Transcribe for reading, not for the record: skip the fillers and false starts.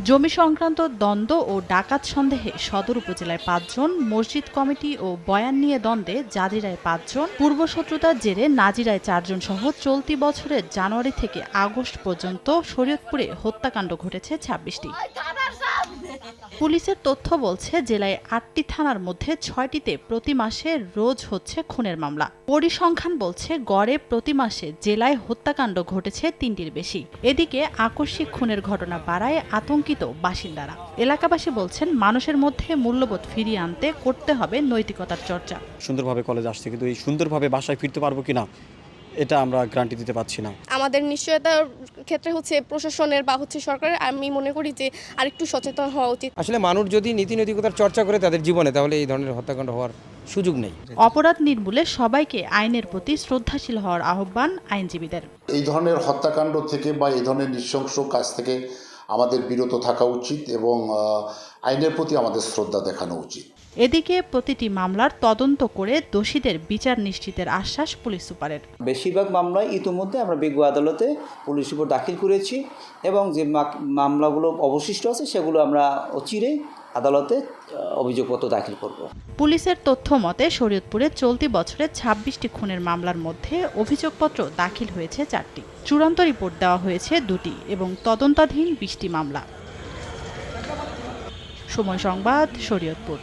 জমি সংক্রান্ত দ্বন্দ্ব ও ডাকাত সন্দেহে সদর উপজেলায় ৫ জন, মসজিদ কমিটি ও বয়ান নিয়ে দ্বন্দ্বে জাজিরায় ৫ জন, পূর্বশত্রুতার জেরে নাজিরায় ৪ জন সহ চলতি বছরের জানুয়ারি থেকে আগস্ট পর্যন্ত শরীয়তপুরে হত্যাকাণ্ড ঘটেছে ২৬টি। পুলিশের তথ্য বলছে, জেলায় ৮টি থানার মধ্যে ৬টিতে প্রতি মাসে রোজ হচ্ছে খুনের মামলা। পরিসংখ্যান বলছে, গড়ে প্রতি মাসে জেলায় হত্যাকাণ্ড ঘটেছে ৩টির বেশি। এদিকে আকস্মিক খুনের ঘটনা বাড়ায় আতঙ্কিত বাসিন্দারা। এলাকাবাসী বলছেন, মানুষের মধ্যে মূল্যবোধ ফিরিয়ে আনতে করতে হবে নৈতিকতার চর্চা। সুন্দরভাবে কলেজ আসছে, কিন্তু এই সুন্দরভাবে বাসায় ফিরতে পারবো কিনা এটা আমরা গ্যারান্টি দিতে পারছি না। আমাদের নিশ্চয়তার ক্ষেত্রে প্রশাসনের বা সরকারের, আমি মনে করি যে আরেকটু সচেতন হওয়া উচিত। আসলে মানুষ যদি নৈতিকতার চর্চা করে তাদের জীবনে, তাহলে এই ধরনের হত্যাকাণ্ড হওয়ার সুযোগ নেই। অপরাধ নির্মূলে সবাইকে আইনের প্রতি শ্রদ্ধাশীল হওয়ার আহ্বান আইনজীবীদের। এই ধরনের হত্যাকাণ্ড থেকে বা এই ধরনের নৃশংস কাজ থেকে আমাদের বিরত থাকা উচিত এবং আইনের প্রতি আমাদের শ্রদ্ধা দেখানো উচিত। এদিকে প্রতিটি মামলার তদন্ত করে দোষীদের বিচার নিশ্চিতের আশ্বাস পুলিশ সুপারের। বেশিরভাগ মামলায় ইতিমধ্যে আমরা বিজ্ঞ আদালতে পুলিশ রিপোর্ট দাখিল করেছি এবং যে মামলাগুলো অবশিষ্ট আছে সেগুলো আমরা অচিরেই আদালতে অভিযোগপত্র দাখিল করব। পুলিশের তথ্য মতে, শরীয়তপুরে চলতি বছরে ২৬টি খুনের মামলার মধ্যে অভিযোগপত্র দাখিল হয়েছে ৪টি, চূড়ান্ত রিপোর্ট দেওয়া হয়েছে ২টি এবং তদন্তাধীন ২০টি মামলা। সময় সংবাদ, শরীয়তপুর।